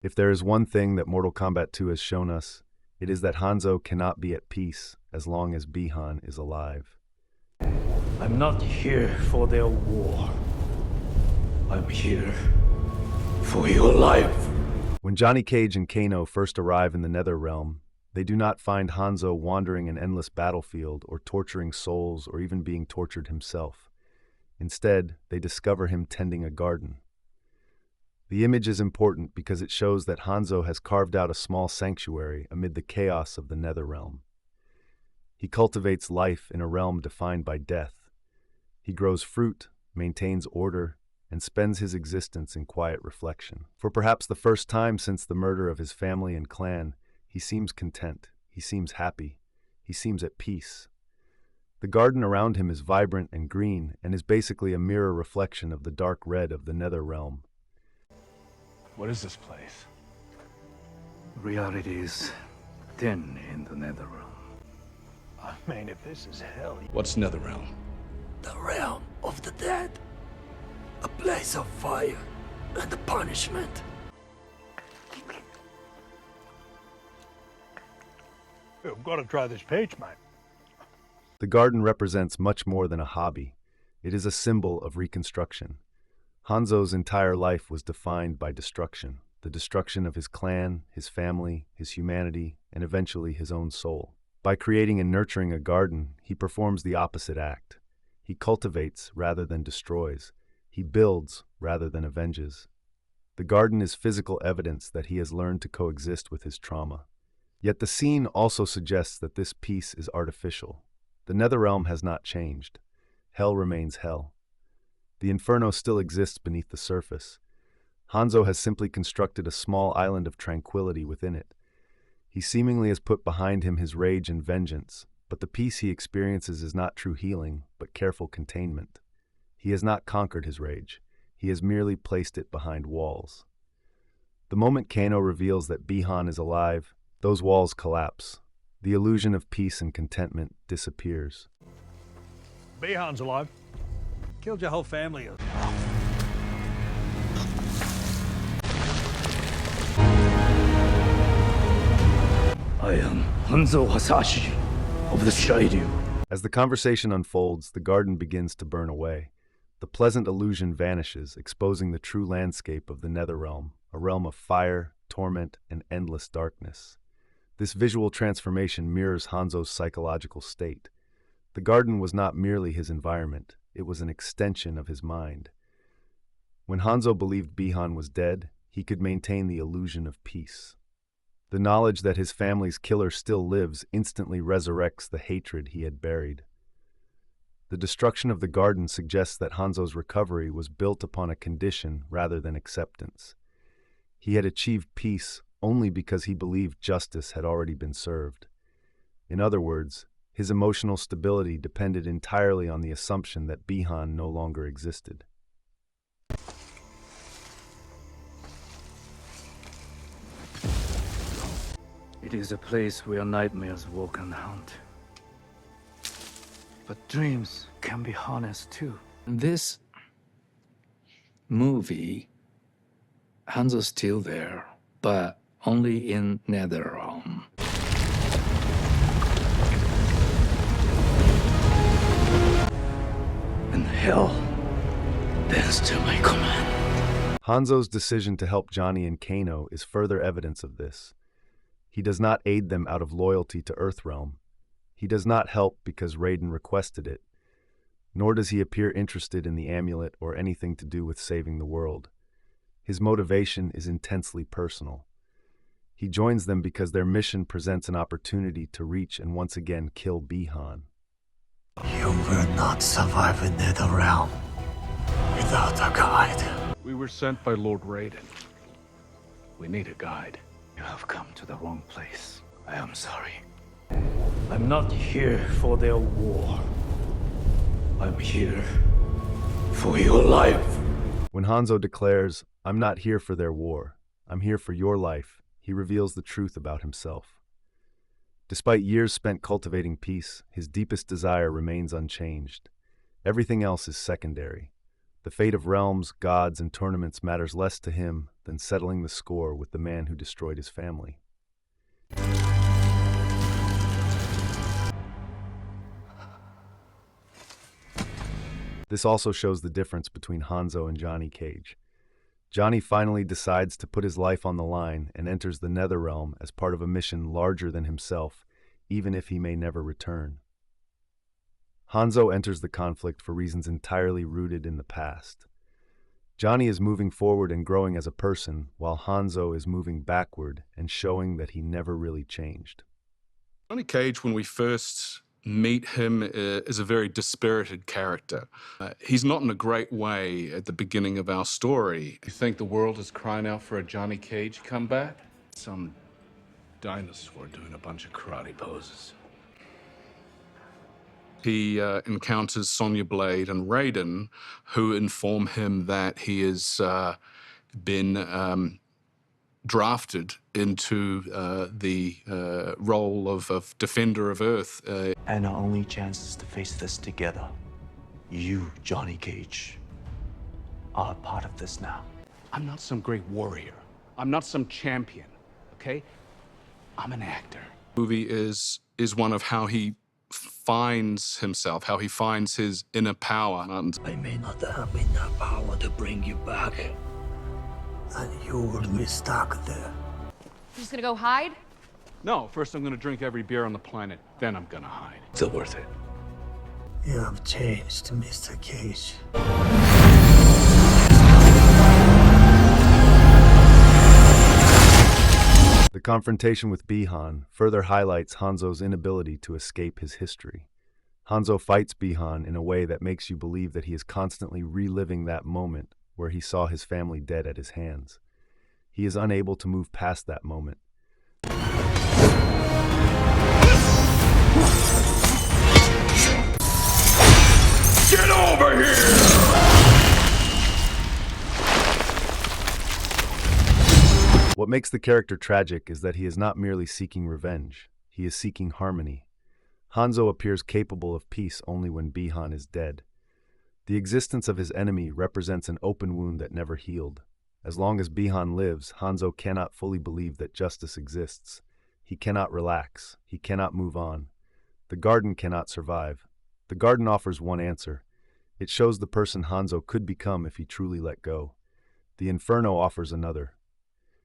If there is one thing that Mortal Kombat 2 has shown us, it is that Hanzo cannot be at peace as long as Bihan is alive. I'm not here for their war. I'm here for your life. When Johnny Cage and Kano first arrive in the Nether Realm, they do not find Hanzo wandering an endless battlefield or torturing souls or even being tortured himself. Instead, they discover him tending a garden. The image is important because it shows that Hanzo has carved out a small sanctuary amid the chaos of the Nether Realm. He cultivates life in a realm defined by death. He grows fruit, maintains order, and spends his existence in quiet reflection. For perhaps the first time since the murder of his family and clan, he seems content, he seems happy, he seems at peace. The garden around him is vibrant and green and is basically a mirror reflection of the dark red of the Nether Realm. What is this place? Reality is thin in the Netherrealm. I mean, if this is hell... What's Netherrealm? The realm of the dead. A place of fire and punishment. I've got to try this page, mate. The garden represents much more than a hobby. It is a symbol of reconstruction. Hanzo's entire life was defined by destruction, the destruction of his clan, his family, his humanity, and eventually his own soul. By creating and nurturing a garden, he performs the opposite act. He cultivates rather than destroys. He builds rather than avenges. The garden is physical evidence that he has learned to coexist with his trauma. Yet the scene also suggests that this peace is artificial. The Netherrealm has not changed. Hell remains hell. The Inferno still exists beneath the surface. Hanzo has simply constructed a small island of tranquility within it. He seemingly has put behind him his rage and vengeance, but the peace he experiences is not true healing, but careful containment. He has not conquered his rage. He has merely placed it behind walls. The moment Kano reveals that Bihan is alive, those walls collapse. The illusion of peace and contentment disappears. Bihan's alive. Killed your whole family. I am Hanzo Hasashi of the Shiryu. As the conversation unfolds, the garden begins to burn away. The pleasant illusion vanishes, exposing the true landscape of the Netherrealm, a realm of fire, torment, and endless darkness. This visual transformation mirrors Hanzo's psychological state. The garden was not merely his environment, it was an extension of his mind. When Hanzo believed Bihan was dead, he could maintain the illusion of peace. The knowledge that his family's killer still lives instantly resurrects the hatred he had buried. The destruction of the garden suggests that Hanzo's recovery was built upon a condition rather than acceptance. He had achieved peace only because he believed justice had already been served. In other words, his emotional stability depended entirely on the assumption that Bihan no longer existed. It is a place where nightmares walk and hunt. But dreams can be harnessed too. In this movie, Hanzo's still there, but only in Netherrealm. And hell bends to my command. Hanzo's decision to help Johnny and Kano is further evidence of this. He does not aid them out of loyalty to Earthrealm. He does not help because Raiden requested it, nor does he appear interested in the amulet or anything to do with saving the world. His motivation is intensely personal. He joins them because their mission presents an opportunity to reach and once again kill Bihan. You will not survive in Netherrealm without a guide. We were sent by Lord Raiden. We need a guide. You have come to the wrong place. I am sorry. I'm not here for their war. I'm here for your life. When Hanzo declares, "I'm not here for their war, I'm here for your life," he reveals the truth about himself. Despite years spent cultivating peace, his deepest desire remains unchanged. Everything else is secondary. The fate of realms, gods, and tournaments matters less to him than settling the score with the man who destroyed his family. This also shows the difference between Hanzo and Johnny Cage. Johnny finally decides to put his life on the line and enters the Netherrealm as part of a mission larger than himself, even if he may never return. Hanzo enters the conflict for reasons entirely rooted in the past. Johnny is moving forward and growing as a person, while Hanzo is moving backward and showing that he never really changed. Johnny Cage, when we first meet him, is a very dispirited character. He's not in a great way at the beginning of our story. You think the world is crying out for a Johnny Cage comeback? Some dinosaur doing a bunch of karate poses. He encounters Sonya Blade and Raiden, who inform him that he has been drafted into the role of Defender of Earth. And our only chance is to face this together. You, Johnny Cage, are a part of this now. I'm not some great warrior. I'm not some champion, okay? I'm an actor. The movie is one of how he finds himself, how he finds his inner power. And I may not have enough power to bring you back, and you will be stuck there. You just gonna go hide? No, first I'm gonna drink every beer on the planet, then I'm gonna hide. Still worth it. You have changed, Mr. Cage. The confrontation with Bihan further highlights Hanzo's inability to escape his history. Hanzo fights Bihan in a way that makes you believe that he is constantly reliving that moment where he saw his family dead at his hands. He is unable to move past that moment. Get over here! What makes the character tragic is that he is not merely seeking revenge, he is seeking harmony. Hanzo appears capable of peace only when Bihan is dead. The existence of his enemy represents an open wound that never healed. As long as Bihan lives, Hanzo cannot fully believe that justice exists. He cannot relax. He cannot move on. The garden cannot survive. The garden offers one answer. It shows the person Hanzo could become if he truly let go. The inferno offers another.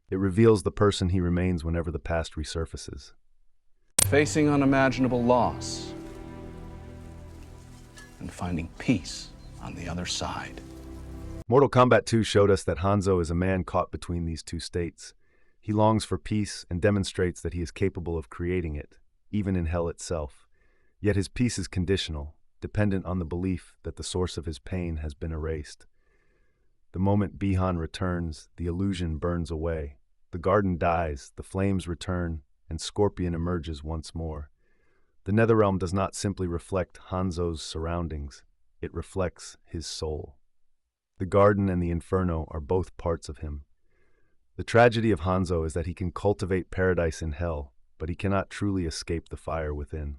It reveals the person he remains whenever the past resurfaces. Facing unimaginable loss and finding peace on the other side. Mortal Kombat II showed us that Hanzo is a man caught between these two states. He longs for peace and demonstrates that he is capable of creating it, even in hell itself. Yet his peace is conditional, dependent on the belief that the source of his pain has been erased. The moment Bihan returns, the illusion burns away. The garden dies, the flames return, and Scorpion emerges once more. The Netherrealm does not simply reflect Hanzo's surroundings, it reflects his soul. The garden and the inferno are both parts of him. The tragedy of Hanzo is that he can cultivate paradise in hell, but he cannot truly escape the fire within.